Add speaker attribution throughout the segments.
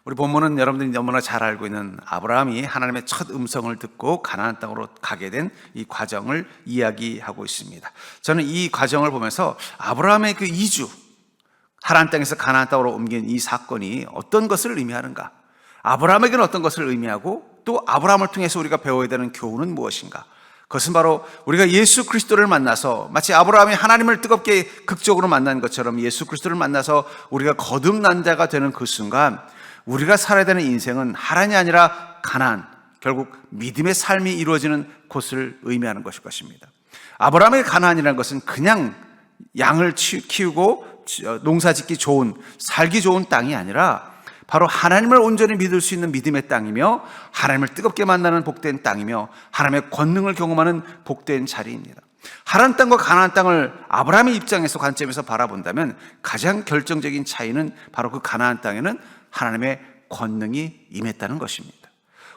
Speaker 1: 우리 본문은 여러분들이 너무나 잘 알고 있는 아브라함이 하나님의 첫 음성을 듣고 가나안 땅으로 가게 된 이 과정을 이야기하고 있습니다. 저는 이 과정을 보면서 아브라함의 그 이주, 하나안 땅에서 가나안 땅으로 옮긴 이 사건이 어떤 것을 의미하는가, 아브라함에게는 어떤 것을 의미하고 또 아브라함을 통해서 우리가 배워야 되는 교훈은 무엇인가. 그것은 바로 우리가 예수 그리스도를 만나서 마치 아브라함이 하나님을 뜨겁게 극적으로 만난 것처럼 예수 그리스도를 만나서 우리가 거듭난 자가 되는 그 순간 우리가 살아야 되는 인생은 하란이 아니라 가나안, 결국 믿음의 삶이 이루어지는 곳을 의미하는 것일 것입니다. 아브라함의 가나안이라는 것은 그냥 양을 키우고 농사짓기 좋은, 살기 좋은 땅이 아니라 바로 하나님을 온전히 믿을 수 있는 믿음의 땅이며 하나님을 뜨겁게 만나는 복된 땅이며 하나님의 권능을 경험하는 복된 자리입니다. 하란 땅과 가나안 땅을 아브라함의 입장에서 관점에서 바라본다면 가장 결정적인 차이는 바로 그 가나안 땅에는 하나님의 권능이 임했다는 것입니다.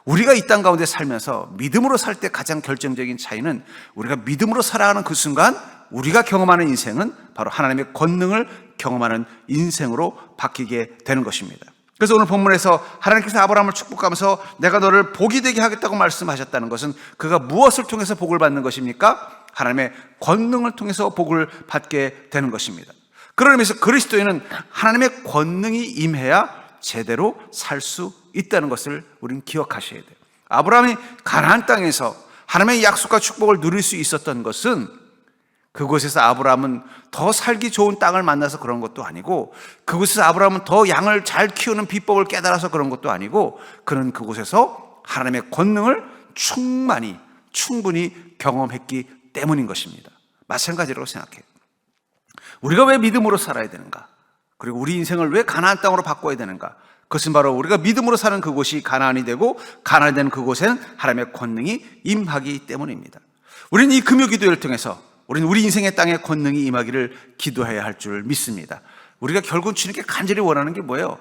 Speaker 1: 우리가 이 땅 가운데 살면서 믿음으로 살 때 가장 결정적인 차이는 우리가 믿음으로 살아가는 그 순간 우리가 경험하는 인생은 바로 하나님의 권능을 경험하는 인생으로 바뀌게 되는 것입니다. 그래서 오늘 본문에서 하나님께서 아브라함을 축복하면서 내가 너를 복이 되게 하겠다고 말씀하셨다는 것은 그가 무엇을 통해서 복을 받는 것입니까? 하나님의 권능을 통해서 복을 받게 되는 것입니다. 그런 의미에서 그리스도인은 하나님의 권능이 임해야 제대로 살 수 있다는 것을 우리는 기억하셔야 돼요. 아브라함이 가나안 땅에서 하나님의 약속과 축복을 누릴 수 있었던 것은 그곳에서 아브라함은 더 살기 좋은 땅을 만나서 그런 것도 아니고 그곳에서 아브라함은 더 양을 잘 키우는 비법을 깨달아서 그런 것도 아니고 그는 그곳에서 하나님의 권능을 충분히 경험했기 때문인 것입니다. 마찬가지라고 생각해요. 우리가 왜 믿음으로 살아야 되는가? 그리고 우리 인생을 왜 가나안 땅으로 바꿔야 되는가? 그것은 바로 우리가 믿음으로 사는 그곳이 가나안이 되고 가나안이 되는 그곳에는 하나님의 권능이 임하기 때문입니다. 우리는 이 금요 기도회를 통해서 우리는 우리 인생의 땅에 권능이 임하기를 기도해야 할 줄 믿습니다. 우리가 결국 주님께 간절히 원하는 게 뭐예요?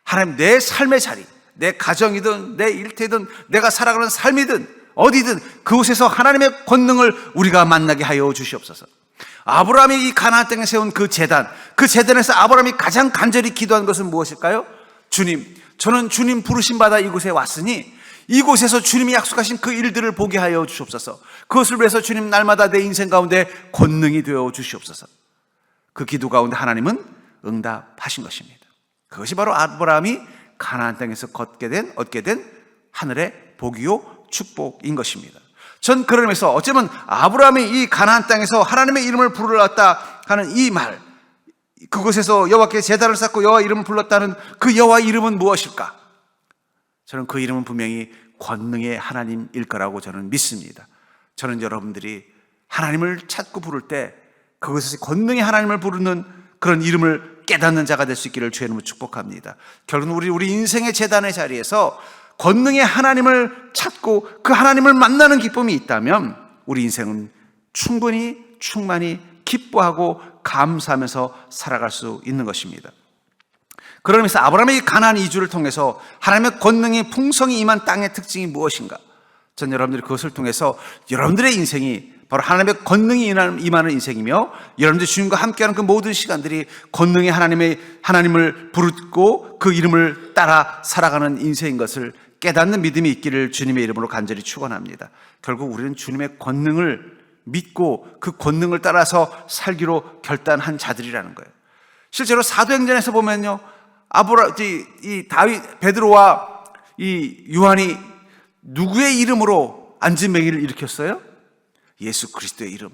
Speaker 1: 하나님, 내 삶의 자리, 내 가정이든 내 일터든 내가 살아가는 삶이든 어디든 그곳에서 하나님의 권능을 우리가 만나게 하여 주시옵소서. 아브라함이 이 가나안 땅에 세운 그 재단에서 아브라함이 가장 간절히 기도한 것은 무엇일까요? 주님, 저는 주님 부르심 받아 이곳에 왔으니 이곳에서 주님이 약속하신 그 일들을 보게 하여 주시옵소서. 그것을 위해서 주님 날마다 내 인생 가운데 권능이 되어 주시옵소서. 그 기도 가운데 하나님은 응답하신 것입니다. 그것이 바로 아브라함이 가나안 땅에서 얻게 된 하늘의 복이요 축복인 것입니다. 전 그런 의미에서 어쩌면 아브라함이 이 가나안 땅에서 하나님의 이름을 부르렀다 하는 이 말, 그곳에서 여호와께 제단을 쌓고 여호와 이름을 불렀다는 그 여호와 이름은 무엇일까? 저는 그 이름은 분명히 권능의 하나님일 거라고 저는 믿습니다. 저는 여러분들이 하나님을 찾고 부를 때 그것에서 권능의 하나님을 부르는 그런 이름을 깨닫는 자가 될 수 있기를 주의 이름으로 축복합니다. 결국은 우리 인생의 제단의 자리에서 권능의 하나님을 찾고 그 하나님을 만나는 기쁨이 있다면 우리 인생은 충만히 기뻐하고 감사하면서 살아갈 수 있는 것입니다. 그러면서 아브라함의 가나안 이주를 통해서 하나님의 권능이 풍성히 임한 땅의 특징이 무엇인가? 전 여러분들이 그것을 통해서 여러분들의 인생이 바로 하나님의 권능이 임하는 인생이며 여러분들이 주님과 함께하는 그 모든 시간들이 권능의 하나님을 부르고 그 이름을 따라 살아가는 인생인 것을 깨닫는 믿음이 있기를 주님의 이름으로 간절히 축원합니다. 결국 우리는 주님의 권능을 믿고 그 권능을 따라서 살기로 결단한 자들이라는 거예요. 실제로 사도행전에서 보면요, 베드로와 이 요한이 누구의 이름으로 안진뱅이를 일으켰어요? 예수 그리스도의 이름.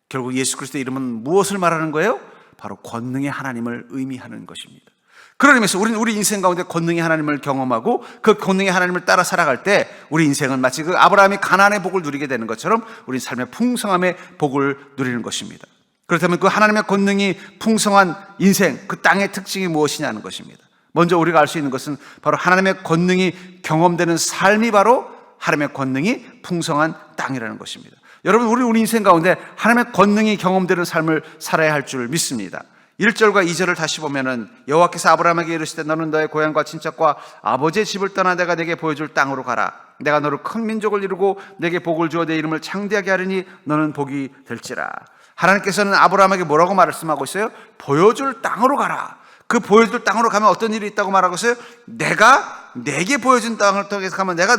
Speaker 1: 결국 예수 그리스도의 이름은 무엇을 말하는 거예요? 바로 권능의 하나님을 의미하는 것입니다. 그런 의미에서 우리는 우리 인생 가운데 권능의 하나님을 경험하고 그 권능의 하나님을 따라 살아갈 때 우리 인생은 마치 그 아브라함이 가나안의 복을 누리게 되는 것처럼 우리 삶의 풍성함의 복을 누리는 것입니다. 그렇다면 그 하나님의 권능이 풍성한 인생, 그 땅의 특징이 무엇이냐는 것입니다. 먼저 우리가 알 수 있는 것은 바로 하나님의 권능이 경험되는 삶이 바로 하나님의 권능이 풍성한 땅이라는 것입니다. 여러분, 우리 인생 가운데 하나님의 권능이 경험되는 삶을 살아야 할 줄 믿습니다. 1절과 2절을 다시 보면은 여호와께서 아브라함에게 이르시되 너는 너의 고향과 친척과 아버지의 집을 떠나 내가 내게 보여줄 땅으로 가라. 내가 너를 큰 민족을 이루고 내게 복을 주어 내 이름을 창대하게 하리니 너는 복이 될지라. 하나님께서는 아브라함에게 뭐라고 말씀하고 있어요? 보여줄 땅으로 가라. 그 보여줄 땅으로 가면 어떤 일이 있다고 말하고 있어요? 내가 내게 보여준 땅을 통해서 가면 내가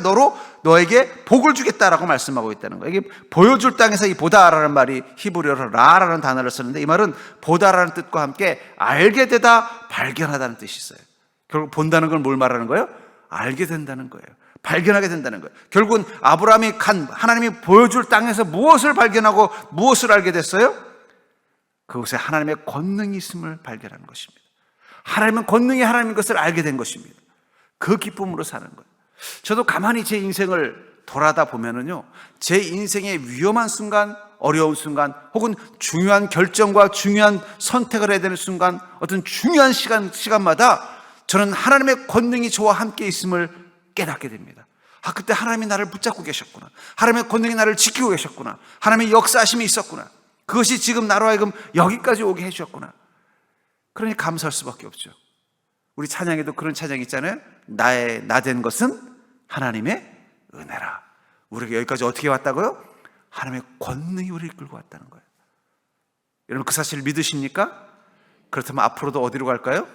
Speaker 1: 너에게 복을 주겠다라고 말씀하고 있다는 거예요. 이게 보여줄 땅에서 이 보다라는 말이 히브리어로 라라는 단어를 쓰는데, 이 말은 보다라는 뜻과 함께 알게 되다, 발견하다는 뜻이 있어요. 결국 본다는 걸 뭘 말하는 거예요? 알게 된다는 거예요. 발견하게 된다는 거예요. 결국은 아브라함이 하나님이 보여줄 땅에서 무엇을 발견하고 무엇을 알게 됐어요? 그곳에 하나님의 권능이 있음을 발견하는 것입니다. 하나님은 권능이 하나님인 것을 알게 된 것입니다. 그 기쁨으로 사는 거예요. 저도 가만히 제 인생을 돌아다 보면은요, 제 인생의 위험한 순간, 어려운 순간, 혹은 중요한 결정과 중요한 선택을 해야 되는 순간, 어떤 중요한 시간마다 저는 하나님의 권능이 저와 함께 있음을 깨닫게 됩니다. 그때 하나님이 나를 붙잡고 계셨구나. 하나님의 권능이 나를 지키고 계셨구나. 하나님의 역사하심이 있었구나. 그것이 지금 나로 하여금 여기까지 오게 해주셨구나. 그러니 감사할 수밖에 없죠. 우리 찬양에도 그런 찬양이 있잖아요. 나 된 것은 하나님의 은혜라. 우리가 여기까지 어떻게 왔다고요? 하나님의 권능이 우리를 끌고 왔다는 거예요. 여러분, 그 사실을 믿으십니까? 그렇다면 앞으로도 어디로 갈까요?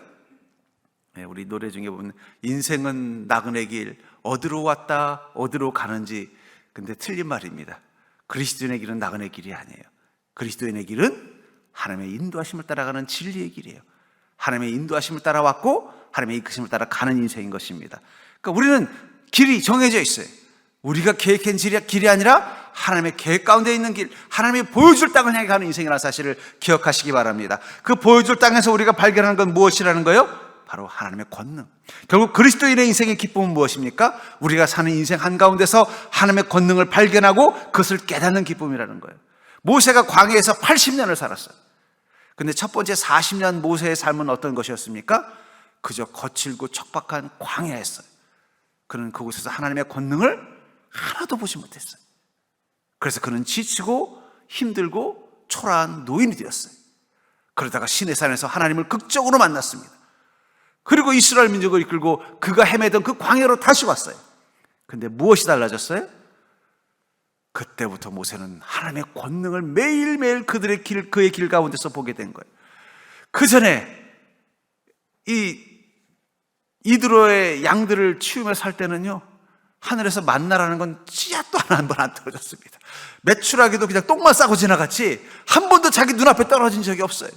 Speaker 1: 우리 노래 중에 보면 인생은 나그네 길, 어디로 왔다 어디로 가는지. 근데 틀린 말입니다. 그리스도인의 길은 나그네 길이 아니에요. 그리스도인의 길은 하나님의 인도하심을 따라가는 진리의 길이에요. 하나님의 인도하심을 따라왔고 하나님의 이끄심을 따라 가는 인생인 것입니다. 그러니까 우리는 길이 정해져 있어요. 우리가 계획한 길이 아니라 하나님의 계획 가운데 있는 길, 하나님이 보여줄 땅을 향해 가는 인생이라는 사실을 기억하시기 바랍니다. 그 보여줄 땅에서 우리가 발견하는 건 무엇이라는 거예요? 바로 하나님의 권능. 결국 그리스도인의 인생의 기쁨은 무엇입니까? 우리가 사는 인생 한가운데서 하나님의 권능을 발견하고 그것을 깨닫는 기쁨이라는 거예요. 모세가 광야에서 80년을 살았어요. 근데 첫 번째 40년 모세의 삶은 어떤 것이었습니까? 그저 거칠고 척박한 광야였어요. 그는 그곳에서 하나님의 권능을 하나도 보지 못했어요. 그래서 그는 지치고 힘들고 초라한 노인이 되었어요. 그러다가 시내산에서 하나님을 극적으로 만났습니다. 그리고 이스라엘 민족을 이끌고 그가 헤매던 그 광야로 다시 왔어요. 근데 무엇이 달라졌어요? 그때부터 모세는 하나님의 권능을 매일매일 그의 길 가운데서 보게 된 거예요. 그 전에 이드로의 양들을 치우며 살 때는요, 하늘에서 만나라는 건 씨앗도 하나 한 번 안 떨어졌습니다. 매출하기도 그냥 똥만 싸고 지나갔지 한 번도 자기 눈앞에 떨어진 적이 없어요.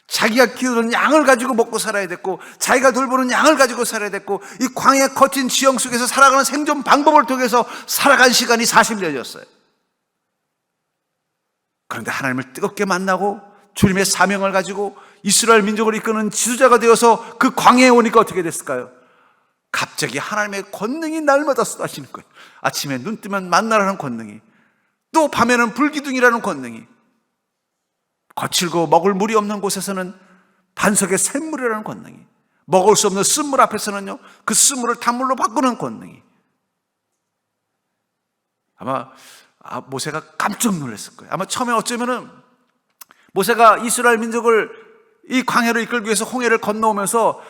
Speaker 1: 자기가 키우는 양을 가지고 먹고 살아야 됐고, 자기가 돌보는 양을 가지고 살아야 됐고, 이 광야 거친 지형 속에서 살아가는 생존 방법을 통해서 살아간 시간이 40년이었어요. 그런데 하나님을 뜨겁게 만나고 주님의 사명을 가지고 이스라엘 민족을 이끄는 지도자가 되어서 그 광야에 오니까 어떻게 됐을까요? 갑자기 하나님의 권능이 날마다 쏟아지는 거예요. 아침에 눈 뜨면 만나라는 권능이, 또 밤에는 불기둥이라는 권능이, 거칠고 먹을 물이 없는 곳에서는 반석의 샘물이라는 권능이, 먹을 수 없는 쓴물 앞에서는요, 그 쓴물을 단물로 바꾸는 권능이. 아마 모세가 깜짝 놀랐을 거예요. 아마 처음에 어쩌면은 모세가 이스라엘 민족을 이 광야를 이끌기 위해서 홍해를 건너오면서,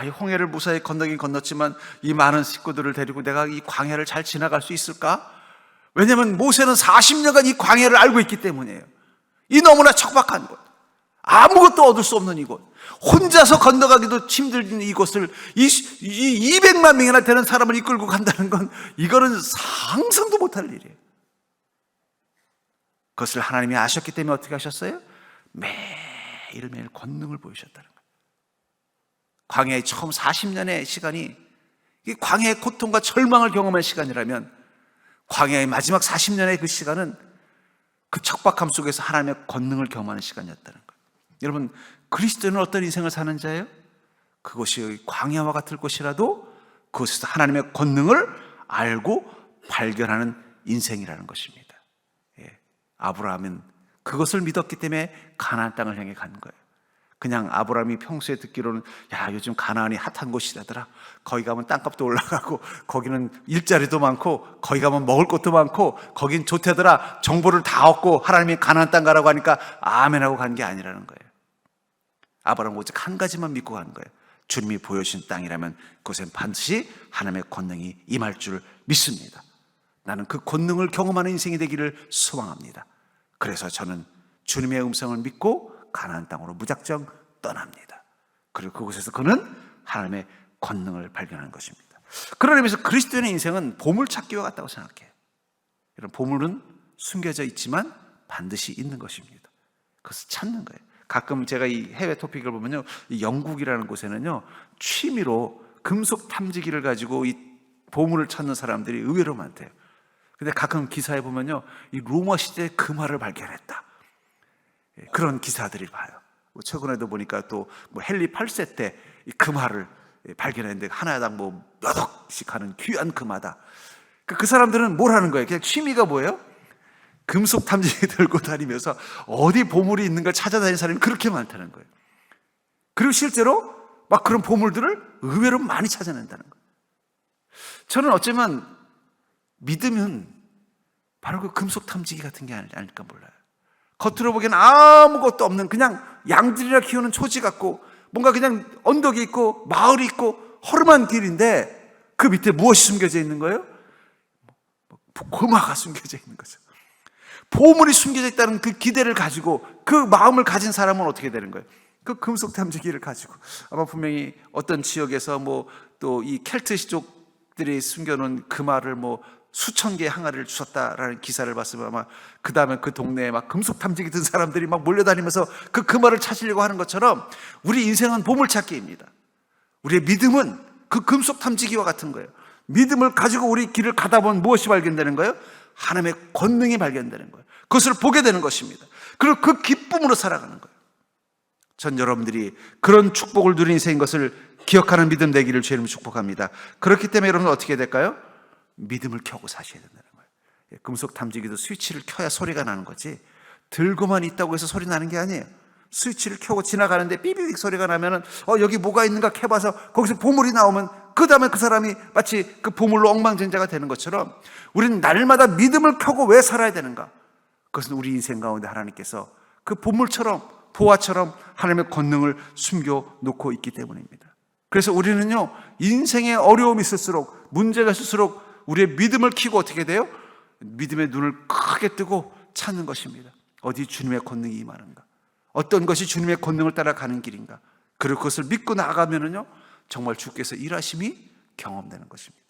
Speaker 1: 이 홍해를 무사히 건너긴 건넜지만 이 많은 식구들을 데리고 내가 이 광야를 잘 지나갈 수 있을까? 왜냐하면 모세는 40년간 이 광야를 알고 있기 때문이에요. 이 너무나 척박한 곳, 아무것도 얻을 수 없는 이곳, 혼자서 건너가기도 힘든 이곳을 200만 명이나 되는 사람을 이끌고 간다는 건, 이거는 상상도 못할 일이에요. 그것을 하나님이 아셨기 때문에 어떻게 하셨어요? 매일매일 권능을 보이셨다는 거예요. 광야의 처음 40년의 시간이 이 광야의 고통과 절망을 경험한 시간이라면, 광야의 마지막 40년의 그 시간은 그 척박함 속에서 하나님의 권능을 경험하는 시간이었다는 거예요. 여러분, 그리스도는 어떤 인생을 사는 자예요? 그것이 광야와 같을 것이라도 그것에서 하나님의 권능을 알고 발견하는 인생이라는 것입니다. 아브라함은 그것을 믿었기 때문에 가나안 땅을 향해 간 거예요. 그냥 아브라함이 평소에 듣기로는, 요즘 가나안이 핫한 곳이라더라, 거기 가면 땅값도 올라가고 거기는 일자리도 많고 거기 가면 먹을 것도 많고 거긴 좋대더라, 정보를 다 얻고 하나님이 가나안 땅 가라고 하니까 아멘하고 간 게 아니라는 거예요. 아브라함은 오직 한 가지만 믿고 간 거예요. 주님이 보여주신 땅이라면 그곳엔 반드시 하나님의 권능이 임할 줄 믿습니다. 나는 그 권능을 경험하는 인생이 되기를 소망합니다. 그래서 저는 주님의 음성을 믿고 가나안 땅으로 무작정 떠납니다. 그리고 그곳에서 그는 하나님의 권능을 발견하는 것입니다. 그런 의미에서 그리스도인의 인생은 보물찾기와 같다고 생각해요. 이런 보물은 숨겨져 있지만 반드시 있는 것입니다. 그것을 찾는 거예요. 가끔 제가 이 해외 토픽을 보면요, 이 영국이라는 곳에는요, 취미로 금속 탐지기를 가지고 이 보물을 찾는 사람들이 의외로 많대요. 근데 가끔 기사에 보면요, 이 로마 시대의 금화를 발견했다, 그런 기사들이 봐요. 최근에도 보니까 또 뭐 헨리 8세 때 이 금화를 발견했는데 하나당 뭐 몇 억씩 하는 귀한 금화다. 그 사람들은 뭘 하는 거예요? 그냥 취미가 뭐예요? 금속 탐지기 들고 다니면서 어디 보물이 있는 걸 찾아다니는 사람이 그렇게 많다는 거예요. 그리고 실제로 막 그런 보물들을 의외로 많이 찾아낸다는 거예요. 저는 어쩌면 믿으면 바로 그 금속 탐지기 같은 게 아닐까 몰라요. 겉으로 보기엔 아무것도 없는 그냥 양들이나 키우는 초지 같고 뭔가 그냥 언덕이 있고 마을이 있고 허름한 길인데 그 밑에 무엇이 숨겨져 있는 거예요? 금화가 숨겨져 있는 거죠. 보물이 숨겨져 있다는 그 기대를 가지고 그 마음을 가진 사람은 어떻게 되는 거예요? 그 금속 탐지기를 가지고 아마 분명히 어떤 지역에서 뭐 또 이 켈트족들이 숨겨놓은 금화를 뭐 수천 개의 항아리를 주셨다라는 기사를 봤으면 아마 그 다음에 그 동네에 막 금속 탐지기 든 사람들이 막 몰려다니면서 그 금화를 찾으려고 하는 것처럼 우리 인생은 보물찾기입니다. 우리의 믿음은 그 금속 탐지기와 같은 거예요. 믿음을 가지고 우리 길을 가다 보면 무엇이 발견되는 거예요? 하나님의 권능이 발견되는 거예요. 그것을 보게 되는 것입니다. 그리고 그 기쁨으로 살아가는 거예요. 전 여러분들이 그런 축복을 누린 인생인 것을 기억하는 믿음 되기를 주님으로 축복합니다. 그렇기 때문에 여러분 어떻게 될까요? 믿음을 켜고 사셔야 된다는 거예요. 금속 탐지기도 스위치를 켜야 소리가 나는 거지 들고만 있다고 해서 소리 나는 게 아니에요. 스위치를 켜고 지나가는데 삐비빅 소리가 나면은 여기 뭐가 있는가 캐봐서 거기서 보물이 나오면 그 다음에 그 사람이 마치 그 보물로 엉망진자가 되는 것처럼 우리는 날마다 믿음을 켜고 왜 살아야 되는가? 그것은 우리 인생 가운데 하나님께서 그 보물처럼 보화처럼 하나님의 권능을 숨겨놓고 있기 때문입니다. 그래서 우리는요, 인생에 어려움이 있을수록 문제가 있을수록 우리의 믿음을 켜고 어떻게 돼요? 믿음의 눈을 크게 뜨고 찾는 것입니다. 어디 주님의 권능이 임하는가? 어떤 것이 주님의 권능을 따라가는 길인가? 그리고 그것을 믿고 나아가면은요, 정말 주께서 일하심이 경험되는 것입니다.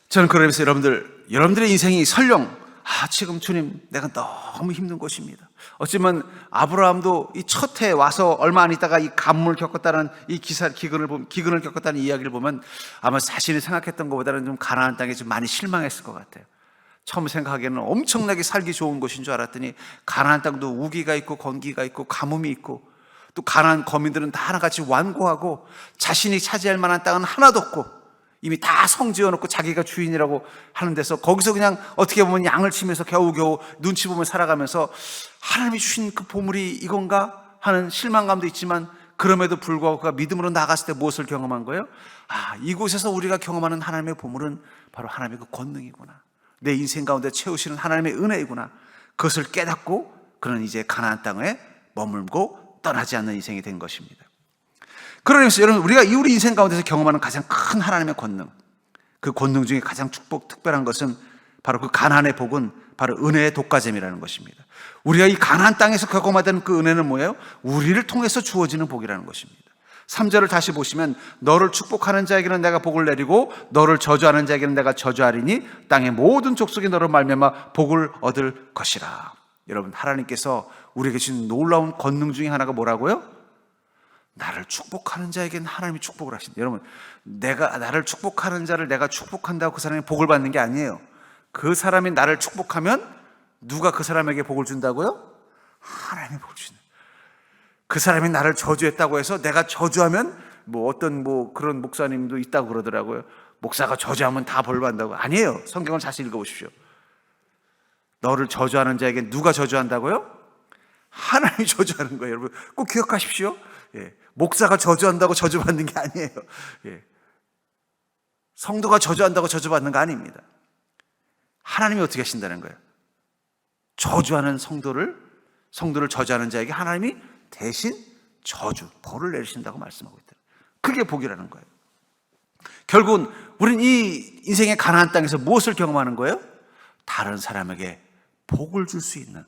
Speaker 1: 저는 그러면서 여러분들의 인생이 설령 지금 주님 내가 너무 힘든 것입니다. 어쩌면 아브라함도 이 첫 해 와서 얼마 안 있다가 이 간문을 겪었다는 이 기근을 겪었다는 이야기를 보면 아마 자신이 생각했던 것보다는 좀 가나안 땅에 좀 많이 실망했을 것 같아요. 처음 생각하기에는 엄청나게 살기 좋은 곳인 줄 알았더니 가나안 땅도 우기가 있고 건기가 있고 가뭄이 있고 또 가나안 거민들은 다 하나같이 완고하고 자신이 차지할 만한 땅은 하나도 없고 이미 다 성지어놓고 자기가 주인이라고 하는 데서 거기서 그냥 어떻게 보면 양을 치면서 겨우겨우 눈치 보며 살아가면서 하나님이 주신 그 보물이 이건가 하는 실망감도 있지만 그럼에도 불구하고 그가 믿음으로 나갔을 때 무엇을 경험한 거예요? 이곳에서 우리가 경험하는 하나님의 보물은 바로 하나님의 그 권능이구나. 내 인생 가운데 채우시는 하나님의 은혜이구나. 그것을 깨닫고 그는 이제 가나안 땅에 머물고 떠나지 않는 인생이 된 것입니다. 그러면서 여러분 우리가 우리 인생 가운데서 경험하는 가장 큰 하나님의 권능, 그 권능 중에 가장 특별한 것은 바로 그 가나안의 복은 바로 은혜의 독과점이라는 것입니다. 우리가 이 가나안 땅에서 경험하던 그 은혜는 뭐예요? 우리를 통해서 주어지는 복이라는 것입니다. 3절을 다시 보시면 너를 축복하는 자에게는 내가 복을 내리고 너를 저주하는 자에게는 내가 저주하리니 땅의 모든 족속이 너로 말미암아 복을 얻을 것이라. 여러분 하나님께서 우리에게 주신 놀라운 권능 중에 하나가 뭐라고요? 나를 축복하는 자에게는 하나님이 축복을 하신다. 여러분 나를 축복하는 자를 내가 축복한다고 그 사람이 복을 받는 게 아니에요. 그 사람이 나를 축복하면 누가 그 사람에게 복을 준다고요? 하나님이 복을 주는. 그 사람이 나를 저주했다고 해서 내가 저주하면 어떤 그런 목사님도 있다고 그러더라고요. 목사가 저주하면 다 벌 받는다고. 아니에요. 성경을 다시 읽어보십시오. 너를 저주하는 자에게 누가 저주한다고요? 하나님이 저주하는 거예요. 여러분 꼭 기억하십시오. 목사가 저주한다고 저주받는 게 아니에요. 성도가 저주한다고 저주받는 거 아닙니다. 하나님이 어떻게 하신다는 거예요? 저주하는 성도를 저주하는 자에게 하나님이 대신 벌을 내리신다고 말씀하고 있다. 그게 복이라는 거예요. 결국은 우리는 이 인생의 가나안 땅에서 무엇을 경험하는 거예요? 다른 사람에게 복을 줄 수 있는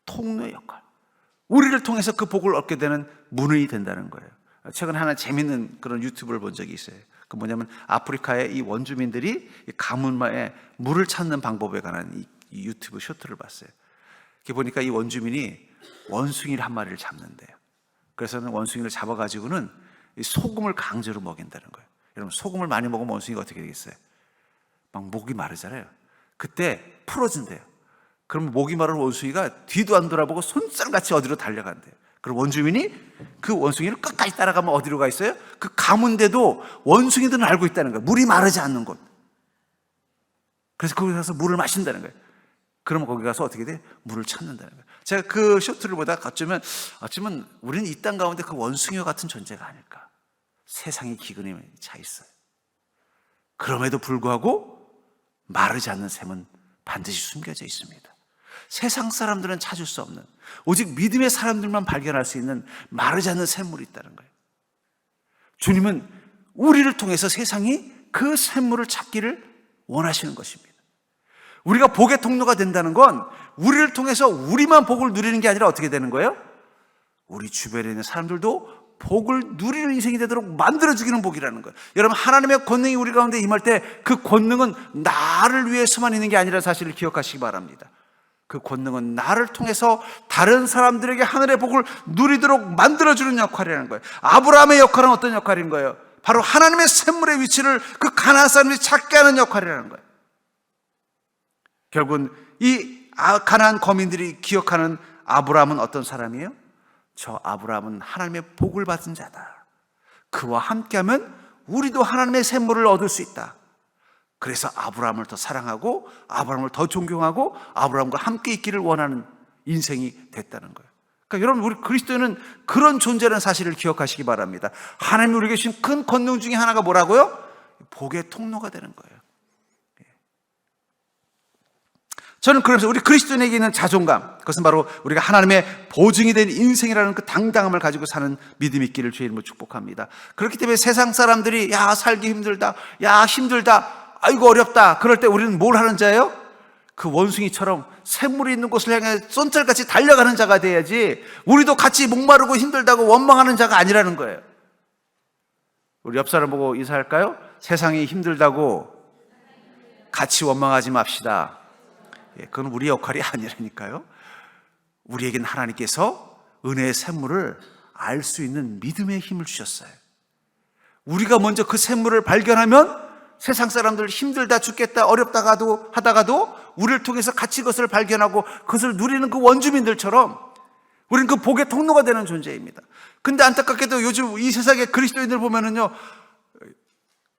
Speaker 1: 통로의 역할. 우리를 통해서 그 복을 얻게 되는 문이 된다는 거예요. 최근에 하나 재밌는 그런 유튜브를 본 적이 있어요. 그 뭐냐면 아프리카의 이 원주민들이 가뭄에 물을 찾는 방법에 관한 이 유튜브 쇼트를 봤어요. 이렇게 보니까 이 원주민이 원숭이를 한 마리를 잡는데요. 그래서는 원숭이를 잡아가지고는 이 소금을 강제로 먹인다는 거예요. 여러분, 소금을 많이 먹으면 원숭이가 어떻게 되겠어요? 막 목이 마르잖아요. 그때 풀어준대요. 그러면 목이 마른 원숭이가 뒤도 안 돌아보고 손살같이 어디로 달려간대요. 그럼 원주민이 그 원숭이를 끝까지 따라가면 어디로 가 있어요? 그 가문데도 원숭이들은 알고 있다는 거예요. 물이 마르지 않는 곳. 그래서 거기 가서 물을 마신다는 거예요. 그러면 거기 가서 어떻게 돼? 물을 찾는다는 거예요. 제가 그 쇼트를 보다가 어쩌면 우리는 이 땅 가운데 그 원숭이와 같은 존재가 아닐까. 세상의 기근에 차 있어요. 그럼에도 불구하고 마르지 않는 샘은 반드시 숨겨져 있습니다. 세상 사람들은 찾을 수 없는, 오직 믿음의 사람들만 발견할 수 있는 마르지 않는 샘물이 있다는 거예요. 주님은 우리를 통해서 세상이 그 샘물을 찾기를 원하시는 것입니다. 우리가 복의 통로가 된다는 건 우리를 통해서 우리만 복을 누리는 게 아니라 어떻게 되는 거예요? 우리 주변에 있는 사람들도 복을 누리는 인생이 되도록 만들어주기는 복이라는 거예요. 여러분, 하나님의 권능이 우리 가운데 임할 때 그 권능은 나를 위해서만 있는 게 아니라 사실을 기억하시기 바랍니다. 그 권능은 나를 통해서 다른 사람들에게 하늘의 복을 누리도록 만들어주는 역할이라는 거예요. 아브라함의 역할은 어떤 역할인 거예요? 바로 하나님의 샘물의 위치를 그 가나안 사람들이 찾게 하는 역할이라는 거예요. 결국은 이 가나안 거민들이 기억하는 아브라함은 어떤 사람이에요? 저 아브라함은 하나님의 복을 받은 자다. 그와 함께하면 우리도 하나님의 샘물을 얻을 수 있다. 그래서 아브라함을 더 사랑하고 아브라함을 더 존경하고 아브라함과 함께 있기를 원하는 인생이 됐다는 거예요. 그러니까 여러분, 우리 그리스도인은 그런 존재라는 사실을 기억하시기 바랍니다. 하나님이 우리에게 주신 큰 권능 중에 하나가 뭐라고요? 복의 통로가 되는 거예요. 저는 그러면서 우리 그리스도인에게 있는 자존감, 그것은 바로 우리가 하나님의 보증이 된 인생이라는 그 당당함을 가지고 사는 믿음이 있기를 주의 이름으로 축복합니다. 그렇기 때문에 세상 사람들이 야 살기 힘들다, 야 힘들다, 아이고 어렵다, 그럴 때 우리는 뭘 하는 자예요? 그 원숭이처럼 샘물이 있는 곳을 향해 쏜살같이 달려가는 자가 돼야지, 우리도 같이 목마르고 힘들다고 원망하는 자가 아니라는 거예요. 우리 옆 사람 보고 인사할까요? 세상이 힘들다고 같이 원망하지 맙시다. 그건 우리 역할이 아니라니까요. 우리에겐 하나님께서 은혜의 샘물을 알 수 있는 믿음의 힘을 주셨어요. 우리가 먼저 그 샘물을 발견하면 세상 사람들 힘들다 죽겠다 어렵다 하다가도 우리를 통해서 같이 그것을 발견하고 그것을 누리는 그 원주민들처럼 우리는 그 복의 통로가 되는 존재입니다. 근데 안타깝게도 요즘 이 세상의 그리스도인들 보면은요,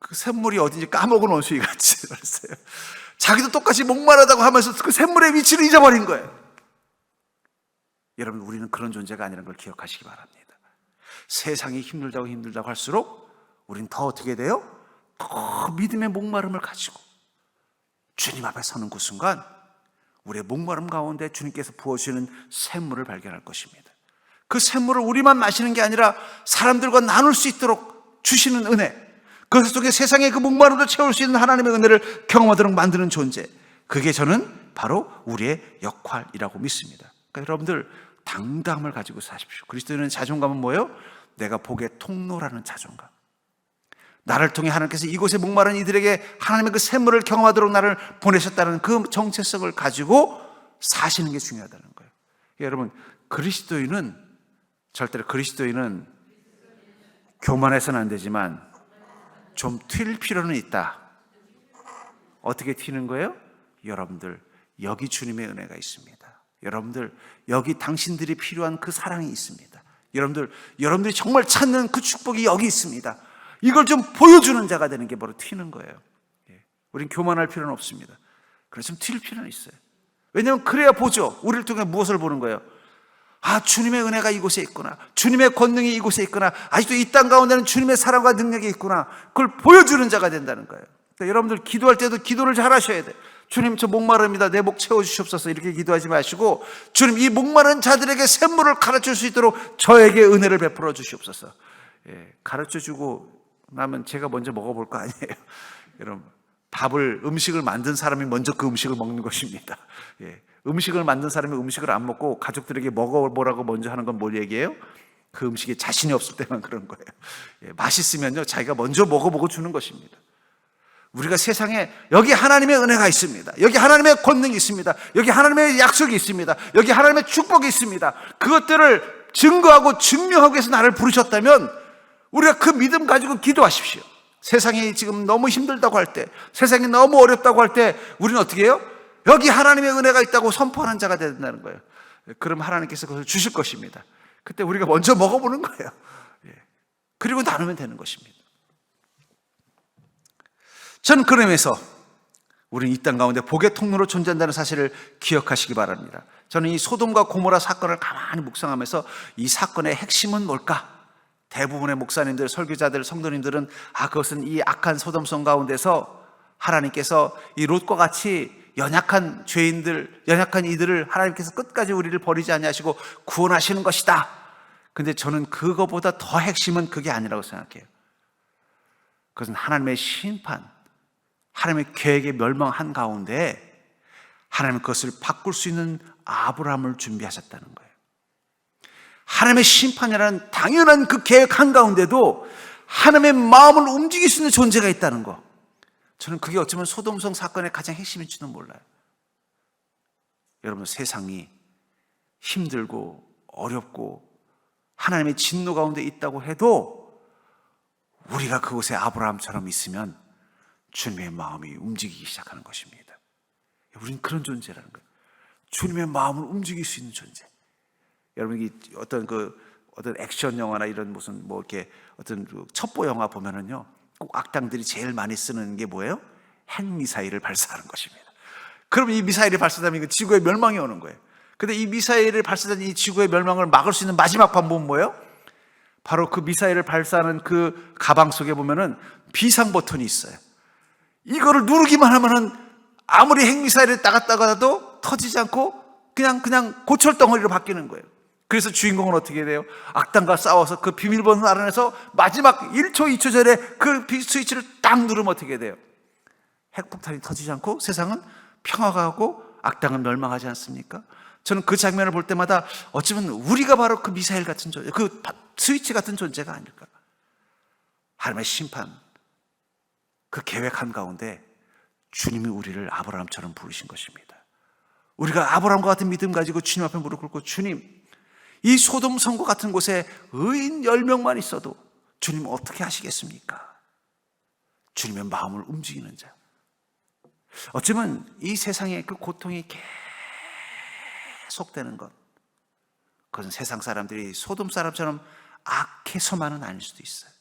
Speaker 1: 그 샘물이 어딘지 까먹은 원숭이 같이 그랬어요. 자기도 똑같이 목마르다고 하면서 그 샘물의 위치를 잊어버린 거예요. 여러분, 우리는 그런 존재가 아니라는 걸 기억하시기 바랍니다. 세상이 힘들다고 할수록 우리는 더 어떻게 돼요? 더 믿음의 목마름을 가지고 주님 앞에 서는 그 순간 우리의 목마름 가운데 주님께서 부어주시는 샘물을 발견할 것입니다. 그 샘물을 우리만 마시는 게 아니라 사람들과 나눌 수 있도록 주시는 은혜, 그 속에 세상의 그 목마름도 채울 수 있는 하나님의 은혜를 경험하도록 만드는 존재, 그게 저는 바로 우리의 역할이라고 믿습니다. 그러니까 여러분들 당당함을 가지고 사십시오. 그리스도인의 자존감은 뭐예요? 내가 복의 통로라는 자존감. 나를 통해 하나님께서 이곳에 목마른 이들에게 하나님의 그 샘물을 경험하도록 나를 보내셨다는 그 정체성을 가지고 사시는 게 중요하다는 거예요. 여러분, 절대로 그리스도인은 교만해서는 안 되지만 좀 튈 필요는 있다. 어떻게 튀는 거예요? 여러분들, 여기 주님의 은혜가 있습니다. 여러분들, 여기 당신들이 필요한 그 사랑이 있습니다. 여러분들이 정말 찾는 그 축복이 여기 있습니다. 이걸 좀 보여주는 자가 되는 게 바로 튀는 거예요. 우린 교만할 필요는 없습니다. 그래서 좀 튈 필요는 있어요. 왜냐하면 그래야 보죠. 우리를 통해 무엇을 보는 거예요? 아, 주님의 은혜가 이곳에 있구나. 주님의 권능이 이곳에 있구나. 아직도 이 땅 가운데는 주님의 사랑과 능력이 있구나. 그걸 보여주는 자가 된다는 거예요. 그러니까 여러분들 기도할 때도 기도를 잘 하셔야 돼요. 주님, 저 목마릅니다. 내 목 채워주시옵소서. 이렇게 기도하지 마시고, 주님, 이 목마른 자들에게 샘물을 가르칠 수 있도록 저에게 은혜를 베풀어 주시옵소서. 가르쳐주고 나면 제가 먼저 먹어볼 거 아니에요. 여러분, 음식을 만든 사람이 먼저 그 음식을 먹는 것입니다. 음식을 만든 사람이 음식을 안 먹고 가족들에게 먹어보라고 먼저 하는 건 뭘 얘기해요? 그 음식에 자신이 없을 때만 그런 거예요. 맛있으면요, 자기가 먼저 먹어보고 주는 것입니다. 우리가 세상에 여기 하나님의 은혜가 있습니다. 여기 하나님의 권능이 있습니다. 여기 하나님의 약속이 있습니다. 여기 하나님의 축복이 있습니다. 그것들을 증거하고 증명하기 위해서 나를 부르셨다면 우리가 그 믿음 가지고 기도하십시오. 세상이 지금 너무 힘들다고 할 때, 세상이 너무 어렵다고 할 때 우리는 어떻게 해요? 여기 하나님의 은혜가 있다고 선포하는 자가 되야 된다는 거예요. 그럼 하나님께서 그것을 주실 것입니다. 그때 우리가 먼저 먹어보는 거예요. 그리고 나누면 되는 것입니다. 저는 그런 의미에서 우리는 이 땅 가운데 복의 통로로 존재한다는 사실을 기억하시기 바랍니다. 저는 이 소돔과 고모라 사건을 가만히 묵상하면서 이 사건의 핵심은 뭘까? 대부분의 목사님들, 설교자들, 성도님들은 그것은 이 악한 소돔성 가운데서 하나님께서 이 롯과 같이 연약한 죄인들, 연약한 이들을 하나님께서 끝까지 우리를 버리지 아니하시고 구원하시는 것이다. 근데 저는 그거보다 더 핵심은 그게 아니라고 생각해요. 그것은 하나님의 심판, 하나님의 계획에 멸망한 가운데 하나님은 그것을 바꿀 수 있는 아브라함을 준비하셨다는 거예요. 하나님의 심판이라는 당연한 그 계획 한가운데도 하나님의 마음을 움직일 수 있는 존재가 있다는 거, 저는 그게 어쩌면 소돔성 사건의 가장 핵심일지도 몰라요. 여러분, 세상이 힘들고 어렵고 하나님의 진노 가운데 있다고 해도 우리가 그곳에 아브라함처럼 있으면 주님의 마음이 움직이기 시작하는 것입니다. 우리는 그런 존재라는 거예요. 주님의 마음을 움직일 수 있는 존재. 여러분, 어떤 액션 영화나 이런 무슨 이렇게 어떤 첩보 영화 보면은요, 꼭 악당들이 제일 많이 쓰는 게 뭐예요? 핵미사일을 발사하는 것입니다. 그럼 이 미사일이 발사되면 지구의 멸망이 오는 거예요. 근데 이 미사일을 발사된 이 지구의 멸망을 막을 수 있는 마지막 방법은 뭐예요? 바로 그 미사일을 발사하는 그 가방 속에 보면은 비상 버튼이 있어요. 이거를 누르기만 하면은 아무리 핵미사일을 따갔다가도 터지지 않고 그냥 고철덩어리로 바뀌는 거예요. 그래서 주인공은 어떻게 돼요? 악당과 싸워서 그 비밀번호 알아내서 마지막 1초, 2초 전에 그 스위치를 딱 누르면 어떻게 돼요? 핵폭탄이 터지지 않고 세상은 평화가 하고 악당은 멸망하지 않습니까? 저는 그 장면을 볼 때마다 어쩌면 우리가 바로 그 미사일 같은 존재, 그 스위치 같은 존재가 아닐까. 하나님의 심판, 그 계획 한가운데 주님이 우리를 아브라함처럼 부르신 것입니다. 우리가 아브라함과 같은 믿음 가지고 주님 앞에 무릎 꿇고, 주님, 이 소돔 성과 같은 곳에 의인 10명만 있어도 주님 어떻게 하시겠습니까? 주님의 마음을 움직이는 자. 어쩌면 이 세상에 그 고통이 계속되는 것, 그것은 세상 사람들이 소돔 사람처럼 악해서만은 아닐 수도 있어요.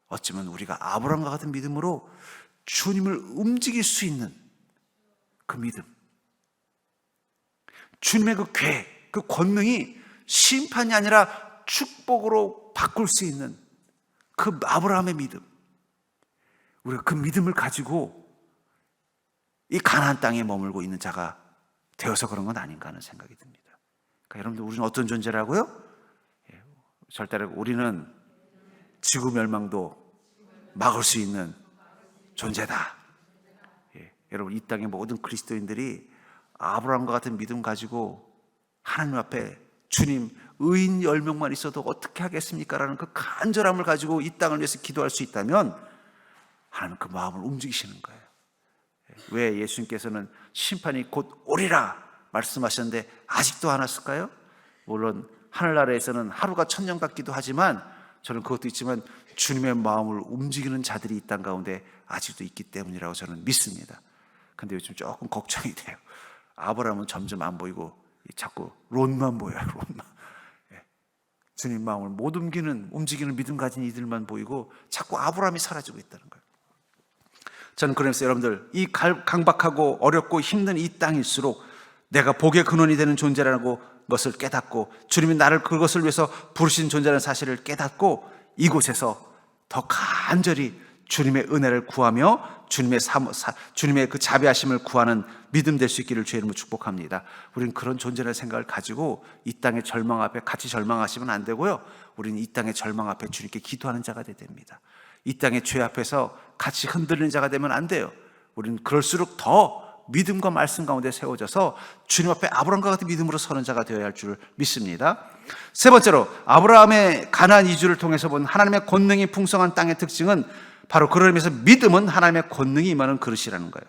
Speaker 1: 어쩌면 우리가 아브라함과 같은 믿음으로 주님을 움직일 수 있는 그 믿음, 주님의 그 계획, 그 권능이 심판이 아니라 축복으로 바꿀 수 있는 그 아브라함의 믿음, 우리가 그 믿음을 가지고 이 가나안 땅에 머물고 있는 자가 되어서 그런 건 아닌가 하는 생각이 듭니다. 그러니까 여러분들, 우리는 어떤 존재라고요? 절대로 우리는 지구 멸망도 막을 수 있는 존재다. 여러분, 이 땅의 모든 그리스도인들이 아브라함과 같은 믿음 가지고 하나님 앞에, 주님, 의인 10명만 있어도 어떻게 하겠습니까? 라는 그 간절함을 가지고 이 땅을 위해서 기도할 수 있다면 하나님은 그 마음을 움직이시는 거예요. 왜 예수님께서는 심판이 곧 오리라 말씀하셨는데 아직도 안 왔을까요? 물론 하늘나라에서는 하루가 1000년 같기도 하지만, 저는 그것도 있지만 주님의 마음을 움직이는 자들이 이 땅 가운데 아직도 있기 때문이라고 저는 믿습니다. 근데 요즘 조금 걱정이 돼요. 아브라함은 점점 안 보이고 자꾸 롯만 보여요. 롯만. 주님 마음을 못 움직이는 믿음 가진 이들만 보이고 자꾸 아브라함이 사라지고 있다는 거예요. 저는 그래서 여러분들, 이 강박하고 어렵고 힘든 이 땅일수록 내가 복의 근원이 되는 존재라는 것을 깨닫고, 주님이 나를 그것을 위해서 부르신 존재라는 사실을 깨닫고, 이곳에서 더 간절히 주님의 은혜를 구하며 주님의 그 자비하심을 구하는 믿음 될 수 있기를 주의 이름으로 축복합니다. 우리는 그런 존재라는 생각을 가지고 이 땅의 절망 앞에 같이 절망하시면 안 되고요, 우리는 이 땅의 절망 앞에 주님께 기도하는 자가 되야 됩니다. 이 땅의 죄 앞에서 같이 흔들리는 자가 되면 안 돼요. 우리는 그럴수록 더 믿음과 말씀 가운데 세워져서 주님 앞에 아브라함과 같은 믿음으로 서는 자가 되어야 할 줄 믿습니다. 세 번째로 아브라함의 가나안 이주를 통해서 본 하나님의 권능이 풍성한 땅의 특징은 바로 그런 의미에서 믿음은 하나님의 권능이 임하는 그릇이라는 거예요.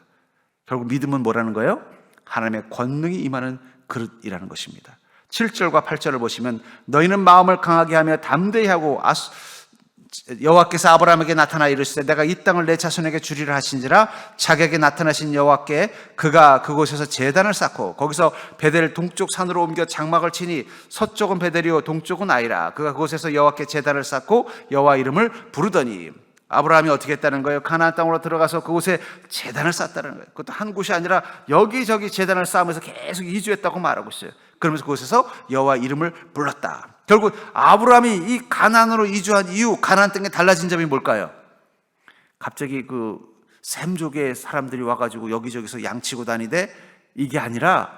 Speaker 1: 결국 믿음은 뭐라는 거예요? 하나님의 권능이 임하는 그릇이라는 것입니다. 7절과 8절을 보시면 너희는 마음을 강하게 하며 담대히 하고 여호와께서 아브라함에게 나타나 이르시되 내가 이 땅을 내 자손에게 주리라 하신지라 자기에게 나타나신 여호와께 그가 그곳에서 제단을 쌓고 거기서 베델 동쪽 산으로 옮겨 장막을 치니 서쪽은 베델이요 동쪽은 아이라 그가 그곳에서 여호와께 제단을 쌓고 여호와 이름을 부르더니 아브라함이 어떻게 했다는 거예요? 가나안 땅으로 들어가서 그곳에 제단을 쌓았다는 거예요. 그것도 한 곳이 아니라 여기저기 제단을 쌓으면서 계속 이주했다고 말하고 있어요. 그러면서 그곳에서 여호와 이름을 불렀다. 결국 아브라함이 이 가나안으로 이주한 이후 가나안 땅에 달라진 점이 뭘까요? 갑자기 그 셈족의 사람들이 와가지고 여기저기서 양치고 다니되 이게 아니라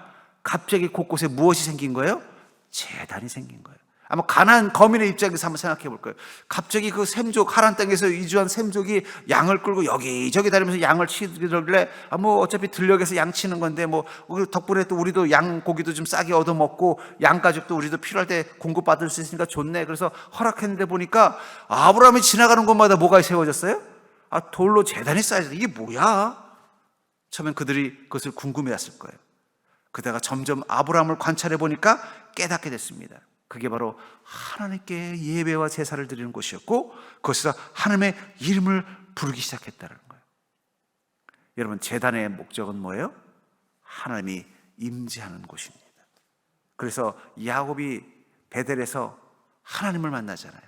Speaker 1: 갑자기 곳곳에 무엇이 생긴 거예요? 제단이 생긴 거예요. 아마 가나안 거민의 입장에서 한번 생각해 볼 거예요. 갑자기 그 셈족, 하란 땅에서 이주한 셈족이 양을 끌고 여기저기 다니면서 양을 치길래 뭐 어차피 들녘에서 양 치는 건데 뭐 덕분에 또 우리도 양 고기도 좀 싸게 얻어 먹고 양 가죽도 우리도 필요할 때 공급받을 수 있으니까 좋네. 그래서 허락했는데 보니까 아브라함이 지나가는 곳마다 뭐가 세워졌어요? 돌로 제단이 쌓여져. 이게 뭐야? 처음엔 그들이 그것을 궁금해했을 거예요. 그다가 점점 아브라함을 관찰해 보니까 깨닫게 됐습니다. 그게 바로 하나님께 예배와 제사를 드리는 곳이었고 그것에서 하나님의 이름을 부르기 시작했다는 거예요. 여러분 제단의 목적은 뭐예요? 하나님이 임재하는 곳입니다. 그래서 야곱이 베델에서 하나님을 만나잖아요.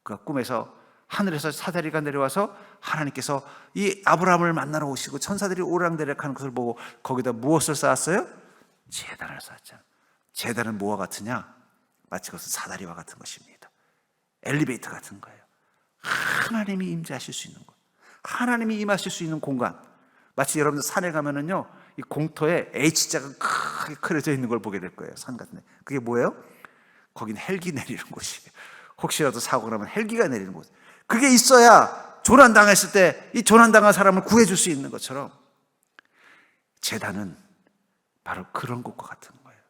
Speaker 1: 그가 꿈에서 하늘에서 사다리가 내려와서 하나님께서 이 아브라함을 만나러 오시고 천사들이 오랑대락하는 것을 보고 거기다 무엇을 쌓았어요? 제단을 쌓았잖아요. 제단은 뭐와 같으냐? 마치 그것은 사다리와 같은 것입니다. 엘리베이터 같은 거예요. 하나님이 임재하실 수 있는 곳, 하나님이 임하실 수 있는 공간. 마치 여러분들 산에 가면은요, 이 공터에 H자가 크게 그려져 있는 걸 보게 될 거예요. 산 같은데 그게 뭐예요? 거긴 헬기 내리는 곳이에요. 혹시라도 사고가 나면 헬기가 내리는 곳. 그게 있어야 조난 당했을 때 이 조난 당한 사람을 구해줄 수 있는 것처럼 제단은 바로 그런 곳과 같은 거예요.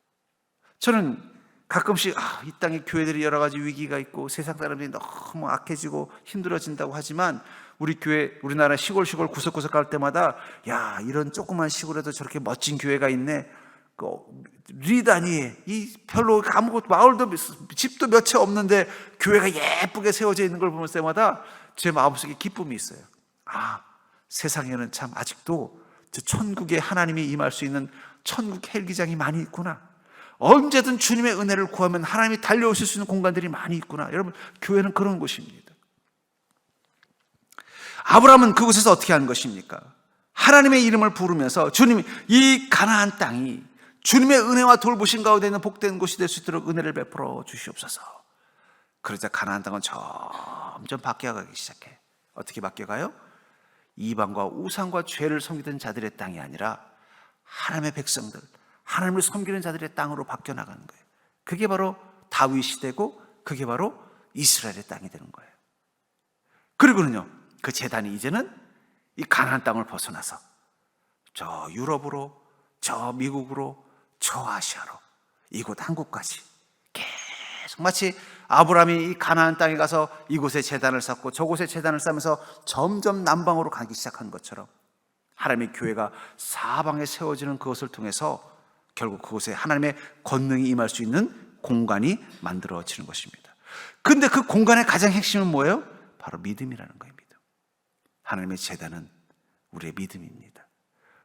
Speaker 1: 저는 가끔씩 이 땅에 교회들이 여러 가지 위기가 있고 세상 사람들이 너무 악해지고 힘들어진다고 하지만 우리 교회, 우리나라 시골 구석구석 갈 때마다 야 이런 조그만 시골에도 저렇게 멋진 교회가 있네. 리단이 이 별로 아무것도 마을도 집도 몇 채 없는데 교회가 예쁘게 세워져 있는 걸 보는 때마다 제 마음속에 기쁨이 있어요. 세상에는 참 아직도 저 천국에 하나님이 임할 수 있는 천국 헬기장이 많이 있구나. 언제든 주님의 은혜를 구하면 하나님이 달려오실 수 있는 공간들이 많이 있구나. 여러분 교회는 그런 곳입니다. 아브라함은 그곳에서 어떻게 한 것입니까? 하나님의 이름을 부르면서 주님이 이 가나안 땅이 주님의 은혜와 돌보신 가운데 있는 복된 곳이 될 수 있도록 은혜를 베풀어 주시옵소서. 그러자 가나안 땅은 점점 바뀌어가기 시작해. 어떻게 바뀌어가요? 이방과 우상과 죄를 섬기던 자들의 땅이 아니라 하나님의 백성들, 하나님을 섬기는 자들의 땅으로 바뀌어 나가는 거예요. 그게 바로 다윗 시대고 그게 바로 이스라엘의 땅이 되는 거예요. 그리고는요, 그 제단이 이제는 이 가나안 땅을 벗어나서 저 유럽으로, 저 미국으로, 저 아시아로, 이곳 한국까지 계속 마치 아브라함이 이 가나안 땅에 가서 이곳에 제단을 쌓고 저곳에 제단을 쌓으면서 점점 남방으로 가기 시작한 것처럼 하나님의 교회가 사방에 세워지는 그것을 통해서 결국 그곳에 하나님의 권능이 임할 수 있는 공간이 만들어지는 것입니다. 근데 그 공간의 가장 핵심은 뭐예요? 바로 믿음이라는 거예요. 믿음. 하나님의 제단은 우리의 믿음입니다.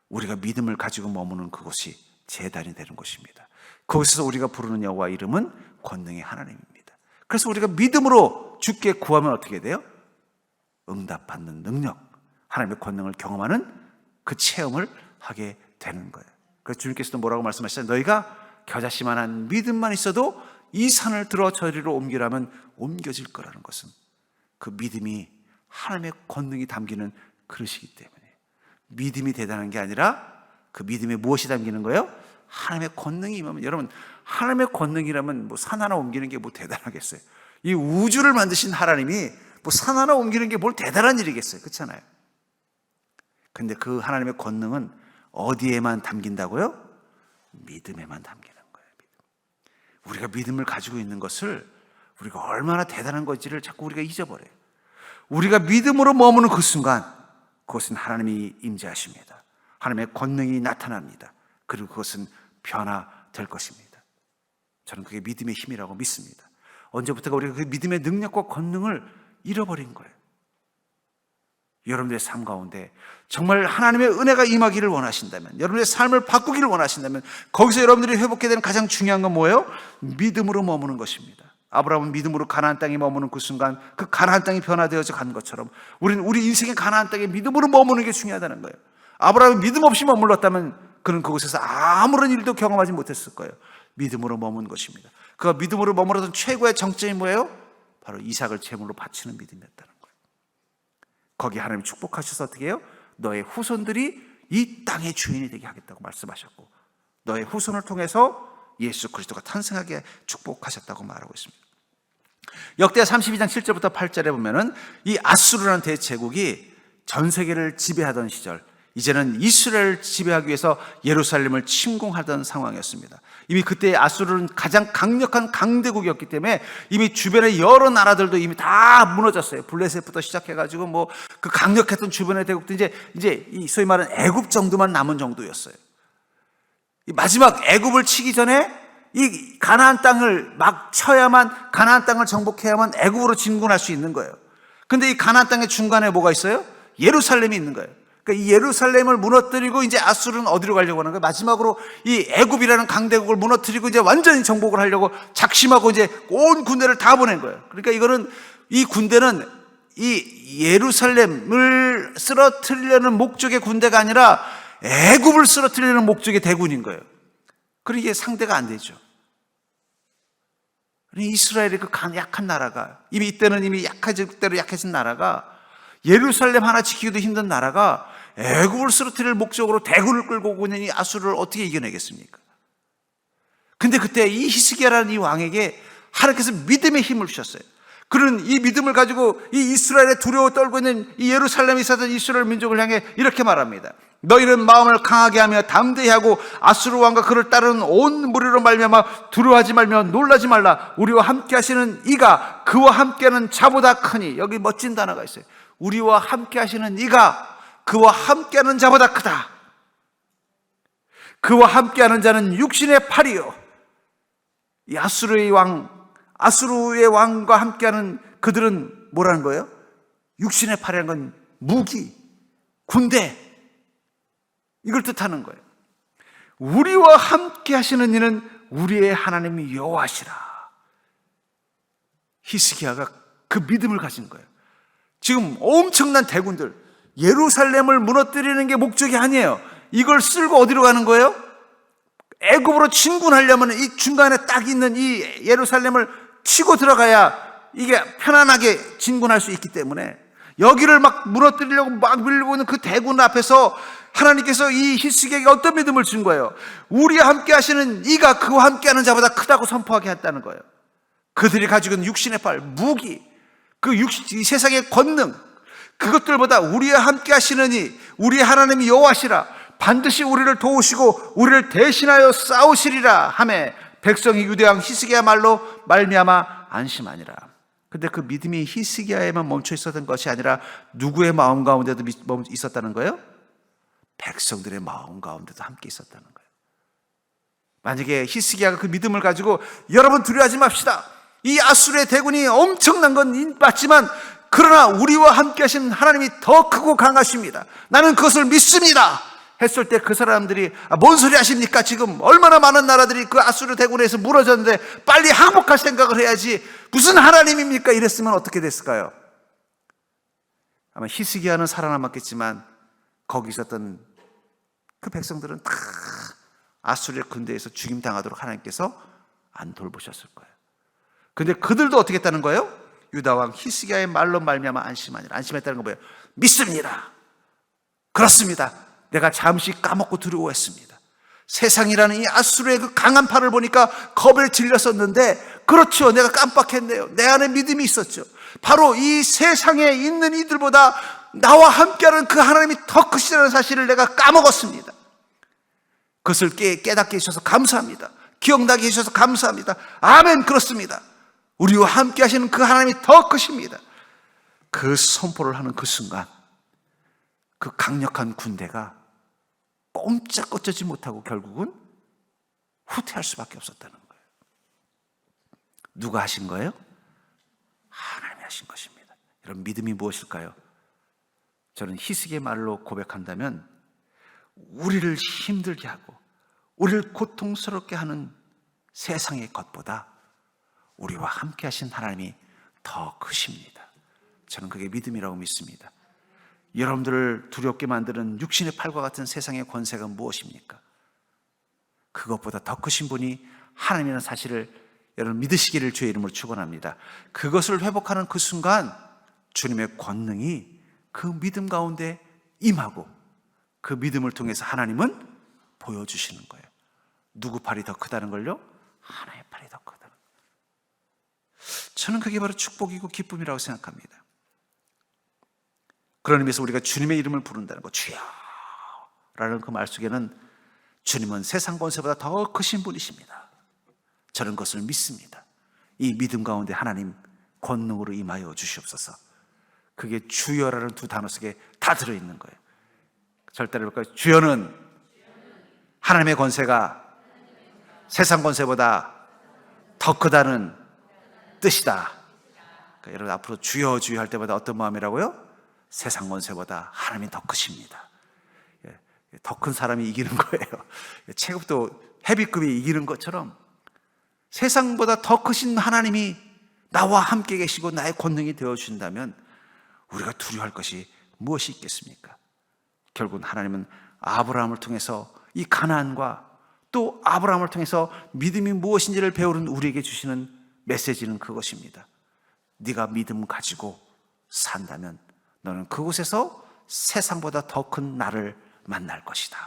Speaker 1: 우리가 믿음을 가지고 머무는 그곳이 제단이 되는 것입니다. 거기서 우리가 부르는 여호와 이름은 권능의 하나님입니다. 그래서 우리가 믿음으로 주께 구하면 어떻게 돼요? 응답받는 능력, 하나님의 권능을 경험하는 그 체험을 하게 되는 거예요. 그래서 주님께서도 뭐라고 말씀하시잖아요. 너희가 겨자씨만한 믿음만 있어도 이 산을 들어 저리로 옮기라면 옮겨질 거라는 것은 그 믿음이 하나님의 권능이 담기는 그릇이기 때문에 믿음이 대단한 게 아니라 그 믿음에 무엇이 담기는 거예요? 하나님의 권능이 임하면, 여러분 하나님의 권능이라면 뭐 산 하나 옮기는 게 뭐 대단하겠어요? 이 우주를 만드신 하나님이 뭐 산 하나 옮기는 게 뭘 대단한 일이겠어요? 그렇잖아요. 근데 그 하나님의 권능은 어디에만 담긴다고요? 믿음에만 담기는 거예요. 우리가 믿음을 가지고 있는 것을 우리가 얼마나 대단한 건지를 자꾸 우리가 잊어버려요. 우리가 믿음으로 머무는 그 순간 그것은 하나님이 임재하십니다. 하나님의 권능이 나타납니다. 그리고 그것은 변화될 것입니다. 저는 그게 믿음의 힘이라고 믿습니다. 언제부터가 우리가 그 믿음의 능력과 권능을 잃어버린 거예요. 여러분들의 삶 가운데 정말 하나님의 은혜가 임하기를 원하신다면, 여러분의 삶을 바꾸기를 원하신다면 거기서 여러분들이 회복해야 되는 가장 중요한 건 뭐예요? 믿음으로 머무는 것입니다. 아브라함은 믿음으로 가나안 땅에 머무는 그 순간 그 가나안 땅이 변화되어져 간 것처럼 우리는 우리 인생의 가나안 땅에 믿음으로 머무는 게 중요하다는 거예요. 아브라함이 믿음 없이 머물렀다면 그는 그곳에서 아무런 일도 경험하지 못했을 거예요. 믿음으로 머무는 것입니다. 그가 믿음으로 머물었던 최고의 정점이 뭐예요? 바로 이삭을 제물로 바치는 믿음이었다는 거예요. 거기 하나님이 축복하셔서 어떻게 해요? 너의 후손들이 이 땅의 주인이 되게 하겠다고 말씀하셨고, 너의 후손을 통해서 예수 그리스도가 탄생하게 축복하셨다고 말하고 있습니다. 역대하 32장 7절부터 8절에 보면은 이 아수르라는 대제국이 전 세계를 지배하던 시절, 이제는 이스라엘을 지배하기 위해서 예루살렘을 침공하던 상황이었습니다. 이미 그때 아수르는 가장 강력한 강대국이었기 때문에 이미 주변의 여러 나라들도 이미 다 무너졌어요. 블레셋부터 시작해가지고 뭐 그 강력했던 주변의 대국도 이제 이 소위 말하는 애굽 정도만 남은 정도였어요. 이 마지막 애굽을 치기 전에 이 가나안 땅을 막 쳐야만, 가나안 땅을 정복해야만 애굽으로 진군할 수 있는 거예요. 근데 이 가나안 땅의 중간에 뭐가 있어요? 예루살렘이 있는 거예요. 그러니까 이 예루살렘을 무너뜨리고 이제 아수르는 어디로 가려고 하는 거예요? 마지막으로 이 애굽이라는 강대국을 무너뜨리고 이제 완전히 정복을 하려고 작심하고 이제 온 군대를 다 보낸 거예요. 그러니까 이거는, 이 군대는 이 예루살렘을 쓰러뜨리려는 목적의 군대가 아니라 애굽을 쓰러뜨리려는 목적의 대군인 거예요. 그러니 이게 상대가 안 되죠. 이스라엘의 그 약한 나라가, 이미 이때는 이미 약해질 대로 약해진 나라가, 예루살렘 하나 지키기도 힘든 나라가 애굽을 쓰러뜨릴 목적으로 대군을 끌고 오고 있는 이 아수르를 어떻게 이겨내겠습니까? 근데 그때 이 히스기야라는 이 왕에게 하나님께서 믿음의 힘을 주셨어요. 그는 이 믿음을 가지고 이 이스라엘에 두려워 떨고 있는 이 예루살렘에 있었던 이스라엘 민족을 향해 이렇게 말합니다. 너희는 마음을 강하게 하며 담대히 하고 아수르 왕과 그를 따르는 온 무리로 말미암아 두려워하지 말며 놀라지 말라. 우리와 함께 하시는 이가 그와 함께하는 자보다 크니. 여기 멋진 단어가 있어요. 우리와 함께 하시는 이가 그와 함께하는 자보다 크다. 그와 함께하는 자는 육신의 팔이요. 이 아수르의 왕과 함께하는 그들은 뭐라는 거예요? 육신의 팔이라는 건 무기, 군대, 이걸 뜻하는 거예요. 우리와 함께 하시는 이는 우리의 하나님 여호와시라. 히스기야가 그 믿음을 가진 거예요. 지금 엄청난 대군들, 예루살렘을 무너뜨리는 게 목적이 아니에요. 이걸 쓸고 어디로 가는 거예요? 애굽으로 진군하려면 이 중간에 딱 있는 이 예루살렘을 치고 들어가야 이게 편안하게 진군할 수 있기 때문에 여기를 막 무너뜨리려고 막 밀고 있는 그 대군 앞에서 하나님께서 이 히스기야에게 어떤 믿음을 준 거예요? 우리와 함께 하시는 이가 그와 함께하는 자보다 크다고 선포하게 했다는 거예요. 그들이 가지고 있는 육신의 팔, 무기, 이 세상의 권능, 그것들보다 우리와 함께 하시는 이, 우리의 하나님이 여호와시라. 반드시 우리를 도우시고 우리를 대신하여 싸우시리라 하매 백성이 유대왕 히스기야 말로 말미암아 안심하니라. 근데 그 믿음이 히스기야에만 멈춰 있었던 것이 아니라 누구의 마음 가운데도 있었다는 거예요? 백성들의 마음 가운데도 함께 있었다는 거예요. 만약에 히스기야가 그 믿음을 가지고 여러분 두려워하지 맙시다. 이 아수르의 대군이 엄청난 건 맞지만 그러나 우리와 함께 하신 하나님이 더 크고 강하십니다. 나는 그것을 믿습니다. 했을 때 그 사람들이 뭔 소리 하십니까? 지금 얼마나 많은 나라들이 그 아수르 대군에서 무너졌는데 빨리 항복할 생각을 해야지 무슨 하나님입니까? 이랬으면 어떻게 됐을까요? 아마 히스기야는 살아남았겠지만 거기 있었던 그 백성들은 다 아수르의 군대에서 죽임당하도록 하나님께서 안 돌보셨을 거예요. 근데 그들도 어떻게 했다는 거예요? 유다왕 히스기야의 말로 말미암아 안심하니라. 안심했다는 건 뭐예요? 믿습니다. 그렇습니다. 내가 잠시 까먹고 두려워했습니다. 세상이라는 이 아수르의 그 강한 팔을 보니까 겁에 질렸었는데, 그렇죠, 내가 깜빡했네요. 내 안에 믿음이 있었죠. 바로 이 세상에 있는 이들보다 나와 함께하는 그 하나님이 더 크시다는 사실을 내가 까먹었습니다. 그것을 깨닫게 해주셔서 감사합니다. 기억나게 해주셔서 감사합니다. 아멘. 그렇습니다. 우리와 함께 하시는 그 하나님이 더 크십니다. 그 선포를 하는 그 순간 그 강력한 군대가 꼼짝꺼쩌지 못하고 결국은 후퇴할 수밖에 없었다는 거예요. 누가 하신 거예요? 하나님이 하신 것입니다. 여러분, 믿음이 무엇일까요? 저는 희숙의 말로 고백한다면 우리를 힘들게 하고 우리를 고통스럽게 하는 세상의 것보다 우리와 함께 하신 하나님이 더 크십니다. 저는 그게 믿음이라고 믿습니다. 여러분들을 두렵게 만드는 육신의 팔과 같은 세상의 권세가 무엇입니까? 그것보다 더 크신 분이 하나님이라는 사실을 여러분 믿으시기를 주의 이름으로 축원합니다. 그것을 회복하는 그 순간 주님의 권능이 그 믿음 가운데 임하고 그 믿음을 통해서 하나님은 보여주시는 거예요. 누구 팔이 더 크다는 걸요? 하나님의 팔이 더 크다는 거예요. 저는 그게 바로 축복이고 기쁨이라고 생각합니다. 그런 의미에서 우리가 주님의 이름을 부른다는 것, 주여 라는 그 말 속에는 주님은 세상 권세보다 더 크신 분이십니다. 저는 그것을 믿습니다. 이 믿음 가운데 하나님 권능으로 임하여 주시옵소서. 그게 주여라는 두 단어 속에 다 들어있는 거예요. 절대로 볼까요? 주여는 하나님의 권세가 세상 권세보다 더 크다는 뜻이다. 그러니까 여러분 앞으로 주여 주여 할 때마다 어떤 마음이라고요? 세상 권세보다 하나님이 더 크십니다. 더 큰 사람이 이기는 거예요. 체급도 헤비급이 이기는 것처럼 세상보다 더 크신 하나님이 나와 함께 계시고 나의 권능이 되어주신다면 우리가 두려워할 것이 무엇이 있겠습니까? 결국은 하나님은 아브라함을 통해서 이 가나안과 또 아브라함을 통해서 믿음이 무엇인지를 배우는 우리에게 주시는 메시지는 그것입니다. 네가 믿음 가지고 산다면 너는 그곳에서 세상보다 더 큰 나를 만날 것이다.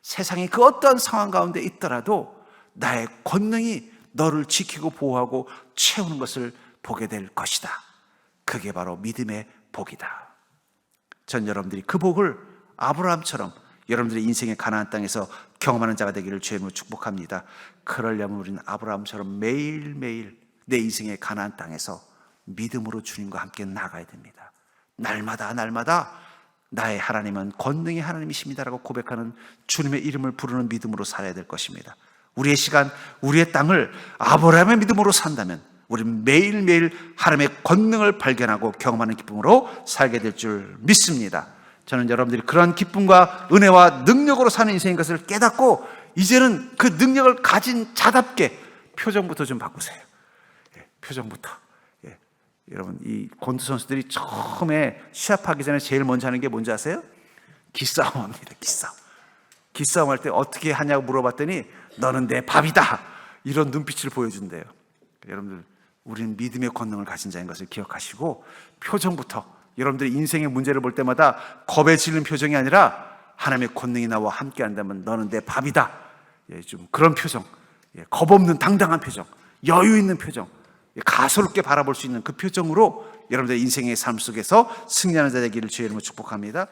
Speaker 1: 세상이 그 어떤 상황 가운데 있더라도 나의 권능이 너를 지키고 보호하고 채우는 것을 보게 될 것이다. 그게 바로 믿음의 복이다. 전 여러분들이 그 복을 아브라함처럼 여러분들의 인생의 가나안 땅에서 경험하는 자가 되기를 주의 이름으로 축복합니다. 그러려면 우리는 아브라함처럼 매일매일 내 인생의 가나안 땅에서 믿음으로 주님과 함께 나가야 됩니다. 날마다 나의 하나님은 권능의 하나님이십니다라고 고백하는 주님의 이름을 부르는 믿음으로 살아야 될 것입니다. 우리의 시간, 우리의 땅을 아브라함의 믿음으로 산다면 우리는 매일매일 하나님의 권능을 발견하고 경험하는 기쁨으로 살게 될 줄 믿습니다. 저는 여러분들이 그러한 기쁨과 은혜와 능력으로 사는 인생인 것을 깨닫고 이제는 그 능력을 가진 자답게 표정부터 좀 바꾸세요. 표정부터. 여러분, 이 권투 선수들이 처음에 시합하기 전에 제일 먼저 하는 게 뭔지 아세요? 기싸움 합니다. 기싸움 할 때 어떻게 하냐고 물어봤더니 너는 내 밥이다. 이런 눈빛을 보여준대요. 여러분들, 우리는 믿음의 권능을 가진 자인 것을 기억하시고 표정부터 여러분들이 인생의 문제를 볼 때마다 겁에 질린 표정이 아니라 하나님의 권능이 나와 함께 한다면 너는 내 밥이다. 좀 그런 표정, 겁 없는 당당한 표정, 여유 있는 표정, 가소롭게 바라볼 수 있는 그 표정으로 여러분들의 인생의 삶 속에서 승리하는 자 되기를 주의 이름으로 축복합니다.